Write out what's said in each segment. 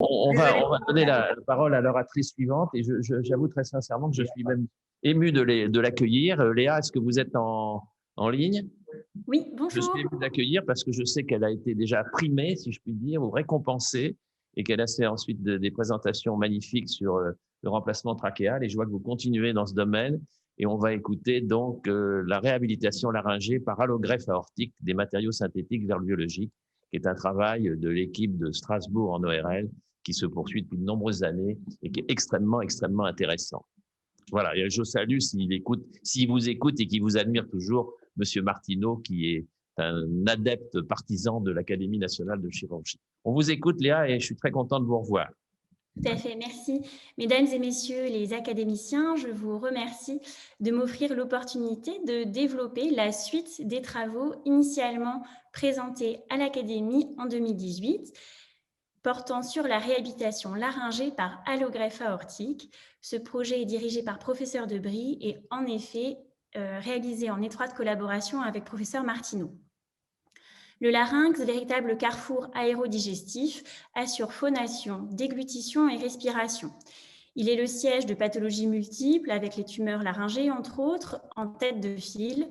Désolée. On va donner la parole à l'oratrice suivante et j'avoue très sincèrement que je suis même ému de l'accueillir. Léa, est-ce que vous êtes en ligne? Oui, Je suis bonjour. ému de l'accueillir parce que je sais qu'elle a été déjà primée, si je puis dire, ou récompensée, et qu'elle a fait ensuite des présentations magnifiques sur le remplacement trachéal. Et je vois que vous continuez dans ce domaine. Et on va écouter donc la réhabilitation laryngée par allogreffe aortique des matériaux synthétiques vers le biologique, qui est un travail de l'équipe de Strasbourg en ORL qui se poursuit depuis de nombreuses années et qui est extrêmement, extrêmement intéressant. Voilà, et je salue s'il vous écoute et qui vous admire toujours, Monsieur Martineau, qui est un adepte partisan de l'Académie nationale de chirurgie. On vous écoute, Léa, et je suis très content de vous revoir. Tout à fait, merci. Mesdames et messieurs les académiciens, je vous remercie de m'offrir l'opportunité de développer la suite des travaux initialement présentés à l'Académie en 2018, portant sur la réhabilitation laryngée par allogreffe aortique. Ce projet est dirigé par professeur Debris et en effet réalisé en étroite collaboration avec professeur Martineau. Le larynx, véritable carrefour aérodigestif, assure phonation, déglutition et respiration. Il est le siège de pathologies multiples avec les tumeurs laryngées, entre autres, en tête de file,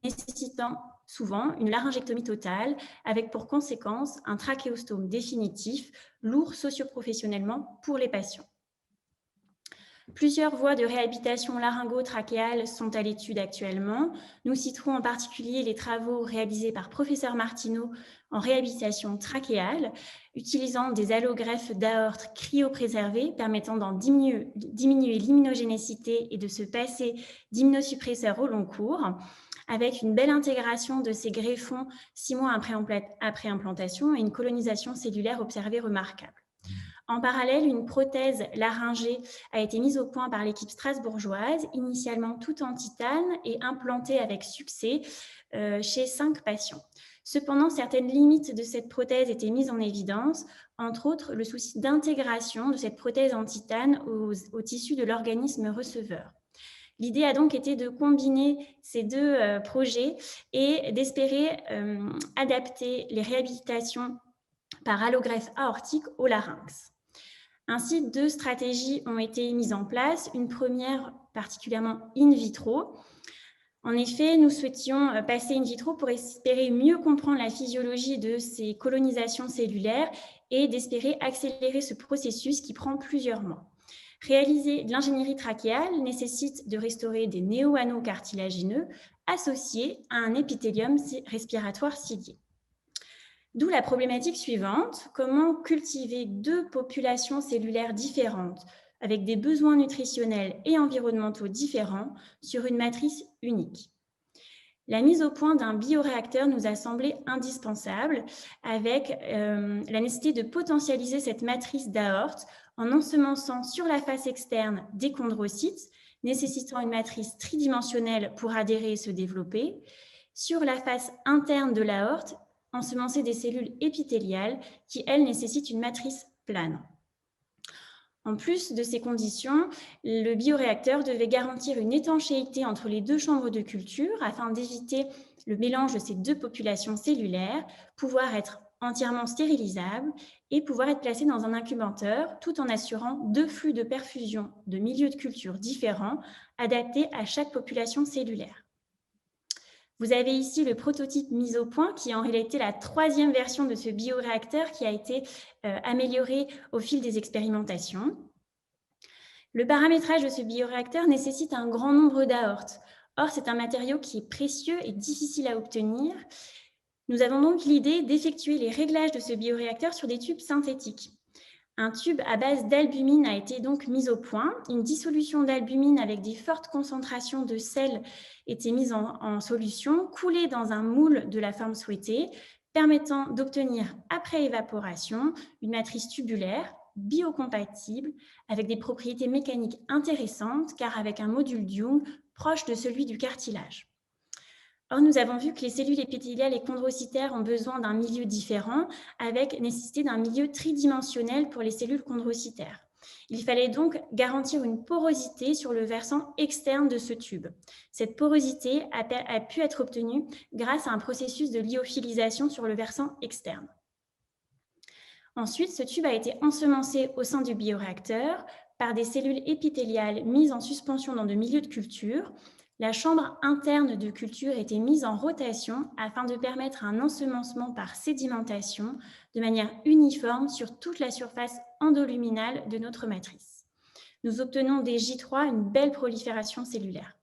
nécessitant souvent une laryngectomie totale avec pour conséquence un trachéostome définitif, lourd socioprofessionnellement pour les patients. Plusieurs voies de réhabilitation laryngo-trachéale sont à l'étude actuellement. Nous citerons en particulier les travaux réalisés par professeur Martineau en réhabilitation trachéale, utilisant des allogreffes d'aorte cryopréservées permettant d'en diminuer l'immunogénicité et de se passer d'immunosuppresseurs au long cours, avec une belle intégration de ces greffons 6 mois après implantation et une colonisation cellulaire observée remarquable. En parallèle, une prothèse laryngée a été mise au point par l'équipe strasbourgeoise, initialement toute en titane et implantée avec succès chez 5 patients. Cependant, certaines limites de cette prothèse étaient mises en évidence, entre autres le souci d'intégration de cette prothèse en titane au tissu de l'organisme receveur. L'idée a donc été de combiner ces deux projets et d'espérer adapter les réhabilitations par allogreffe aortique au larynx. Ainsi, 2 stratégies ont été mises en place, une première particulièrement in vitro. En effet, nous souhaitions passer in vitro pour espérer mieux comprendre la physiologie de ces colonisations cellulaires et d'espérer accélérer ce processus qui prend plusieurs mois. Réaliser de l'ingénierie trachéale nécessite de restaurer des néoanneaux cartilagineux associés à un épithélium respiratoire cilié. D'où la problématique suivante, comment cultiver 2 populations cellulaires différentes avec des besoins nutritionnels et environnementaux différents sur une matrice unique. La mise au point d'un bioréacteur nous a semblé indispensable avec la nécessité de potentialiser cette matrice d'aorte en ensemençant sur la face externe des chondrocytes, nécessitant une matrice tridimensionnelle pour adhérer et se développer, sur la face interne de l'aorte, ensemencer des cellules épithéliales qui, elles, nécessitent une matrice plane. En plus de ces conditions, le bioréacteur devait garantir une étanchéité entre les 2 chambres de culture afin d'éviter le mélange de ces 2 populations cellulaires, pouvoir être entièrement stérilisable et pouvoir être placé dans un incubateur tout en assurant 2 flux de perfusion de milieux de culture différents adaptés à chaque population cellulaire. Vous avez ici le prototype mis au point qui est en réalité la 3e version de ce bioréacteur qui a été amélioré au fil des expérimentations. Le paramétrage de ce bioréacteur nécessite un grand nombre d'aortes. Or, c'est un matériau qui est précieux et difficile à obtenir. Nous avons donc l'idée d'effectuer les réglages de ce bioréacteur sur des tubes synthétiques. Un tube à base d'albumine a été donc mis au point. Une dissolution d'albumine avec des fortes concentrations de sel était mise en solution, coulée dans un moule de la forme souhaitée, permettant d'obtenir, après évaporation, une matrice tubulaire biocompatible avec des propriétés mécaniques intéressantes car avec un module Young proche de celui du cartilage. Or, nous avons vu que les cellules épithéliales et chondrocytaires ont besoin d'un milieu différent avec nécessité d'un milieu tridimensionnel pour les cellules chondrocytaires. Il fallait donc garantir une porosité sur le versant externe de ce tube. Cette porosité a pu être obtenue grâce à un processus de lyophilisation sur le versant externe. Ensuite, ce tube a été ensemencé au sein du bioréacteur par des cellules épithéliales mises en suspension dans de milieux de culture. La chambre interne de culture était mise en rotation afin de permettre un ensemencement par sédimentation de manière uniforme sur toute la surface endoluminale de notre matrice. Nous obtenons des J3 une belle prolifération cellulaire.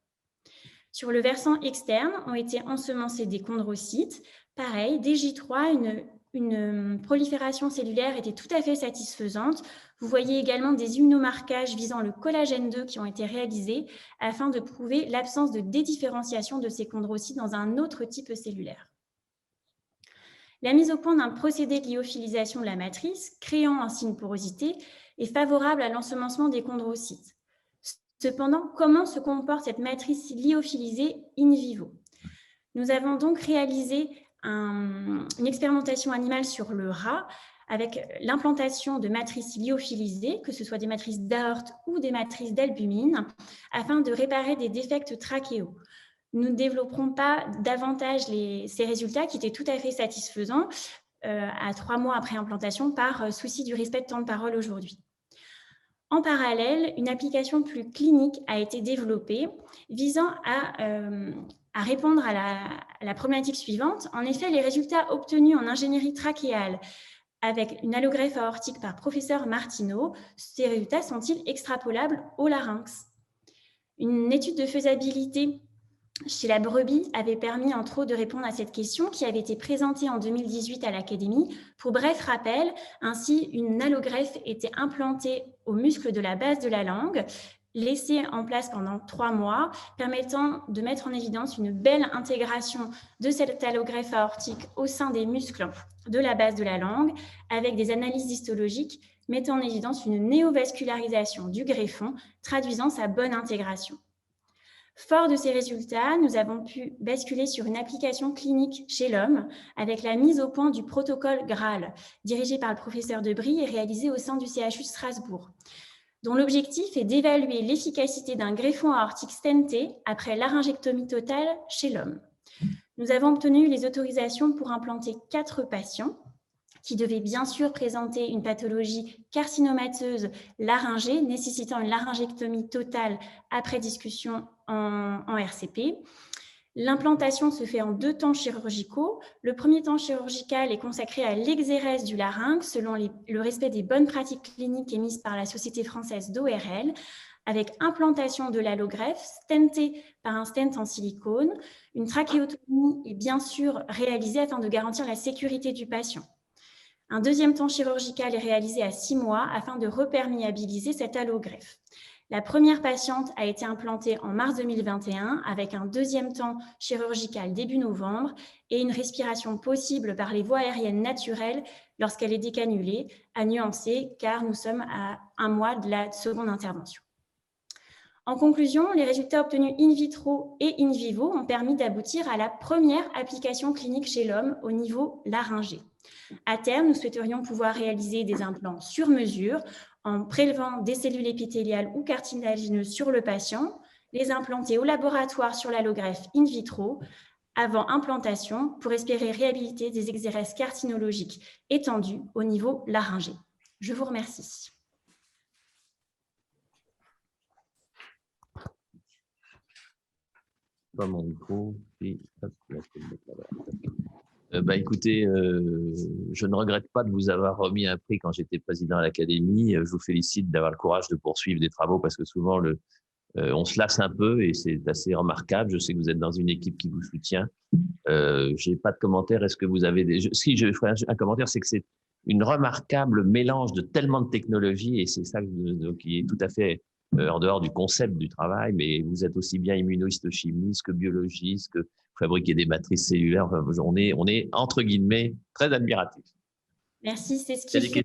Sur le versant externe ont été ensemencés des chondrocytes. Pareil, des J3, une prolifération cellulaire était tout à fait satisfaisante. Vous voyez également des immunomarquages visant le collagène 2 qui ont été réalisés afin de prouver l'absence de dédifférenciation de ces chondrocytes dans un autre type cellulaire. La mise au point d'un procédé de lyophilisation de la matrice, créant ainsi une porosité, est favorable à l'ensemencement des chondrocytes. Cependant, comment se comporte cette matrice lyophilisée in vivo? Nous avons donc réalisé une expérimentation animale sur le rat avec l'implantation de matrices lyophilisées, que ce soit des matrices d'Aort ou des matrices d'albumine, afin de réparer des défects trachéaux. Nous ne développerons pas davantage ces résultats qui étaient tout à fait satisfaisants à 3 mois après implantation par souci du respect de temps de parole aujourd'hui. En parallèle, une application plus clinique a été développée visant à répondre à la problématique suivante. En effet, les résultats obtenus en ingénierie trachéale avec une allogreffe aortique par professeur Martineau, ces résultats sont-ils extrapolables au larynx? Une étude de faisabilité chez la brebis avait permis entre autres de répondre à cette question qui avait été présentée en 2018 à l'Académie. Pour bref rappel, ainsi une allogreffe était implantée au muscle de la base de la langue, laissée en place pendant 3 mois, permettant de mettre en évidence une belle intégration de cette allogreffe aortique au sein des muscles de la base de la langue, avec des analyses histologiques mettant en évidence une néovascularisation du greffon, traduisant sa bonne intégration. Fort de ces résultats, nous avons pu basculer sur une application clinique chez l'homme avec la mise au point du protocole GRAAL, dirigé par le professeur Debris et réalisé au sein du CHU de Strasbourg, dont l'objectif est d'évaluer l'efficacité d'un greffon aortique stenté après laryngectomie totale chez l'homme. Nous avons obtenu les autorisations pour implanter 4 patients qui devaient bien sûr présenter une pathologie carcinomateuse laryngée nécessitant une laryngectomie totale après discussion en RCP. L'implantation se fait en 2 temps chirurgicaux. Le premier temps chirurgical est consacré à l'exérèse du larynx selon le respect des bonnes pratiques cliniques émises par la Société française d'ORL, avec implantation de l'allogreffe stentée par un stent en silicone. Une trachéotomie est bien sûr réalisée afin de garantir la sécurité du patient. Un deuxième temps chirurgical est réalisé à 6 mois afin de reperméabiliser cette allogreffe. La première patiente a été implantée en mars 2021 avec un deuxième temps chirurgical début novembre et une respiration possible par les voies aériennes naturelles lorsqu'elle est décanulée, à nuancer car nous sommes à 1 mois de la seconde intervention. En conclusion, les résultats obtenus in vitro et in vivo ont permis d'aboutir à la première application clinique chez l'homme au niveau laryngé. À terme, nous souhaiterions pouvoir réaliser des implants sur mesure en prélevant des cellules épithéliales ou cartilagineuses sur le patient, les implanter au laboratoire sur l'allogreffe in vitro avant implantation pour espérer réhabiliter des exérèses carcinologiques étendues au niveau laryngé. Je vous remercie. Pas mon micro. Et hop, là, je peux le mettre là-bas. Écoutez, je ne regrette pas de vous avoir remis un prix quand j'étais président à l'Académie. Je vous félicite d'avoir le courage de poursuivre des travaux parce que souvent, on se lasse un peu et c'est assez remarquable. Je sais que vous êtes dans une équipe qui vous soutient. Je n'ai pas de commentaire. Est-ce que vous avez Si je ferai un commentaire, c'est que c'est une remarquable mélange de tellement de technologies et c'est ça qui est tout à fait en dehors du concept du travail, mais vous êtes aussi bien immunohistochimiste que biologiste, que fabriquer des matrices cellulaires. Enfin, on est entre guillemets très admiratif. Merci, c'est ce qui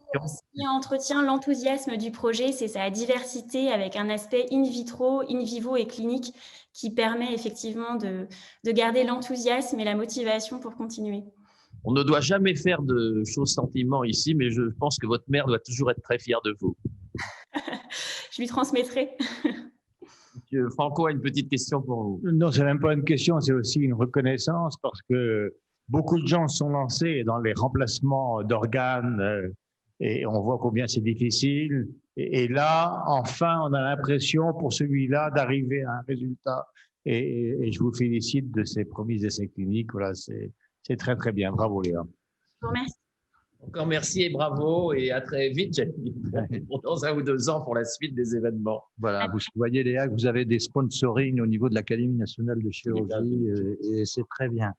entretient l'enthousiasme du projet, c'est sa diversité avec un aspect in vitro, in vivo et clinique qui permet effectivement de garder l'enthousiasme et la motivation pour continuer. On ne doit jamais faire de choses sentiments ici, mais je pense que votre mère doit toujours être très fière de vous. Je lui transmettrai. Monsieur Franco a une petite question pour vous. Non, c'est même pas une question, c'est aussi une reconnaissance parce que beaucoup de gens sont lancés dans les remplacements d'organes et on voit combien c'est difficile. Et là, enfin, on a l'impression pour celui-là d'arriver à un résultat. Et je vous félicite de ces premiers essais cliniques. Voilà, c'est très, très bien. Bravo, Léa. Je vous remercie. Encore merci et bravo, et à très vite, j'allais dire, dans 1 ou 2 ans pour la suite des événements. Voilà, vous voyez, Léa, que vous avez des sponsoring au niveau de l'Académie nationale de chirurgie et c'est très bien.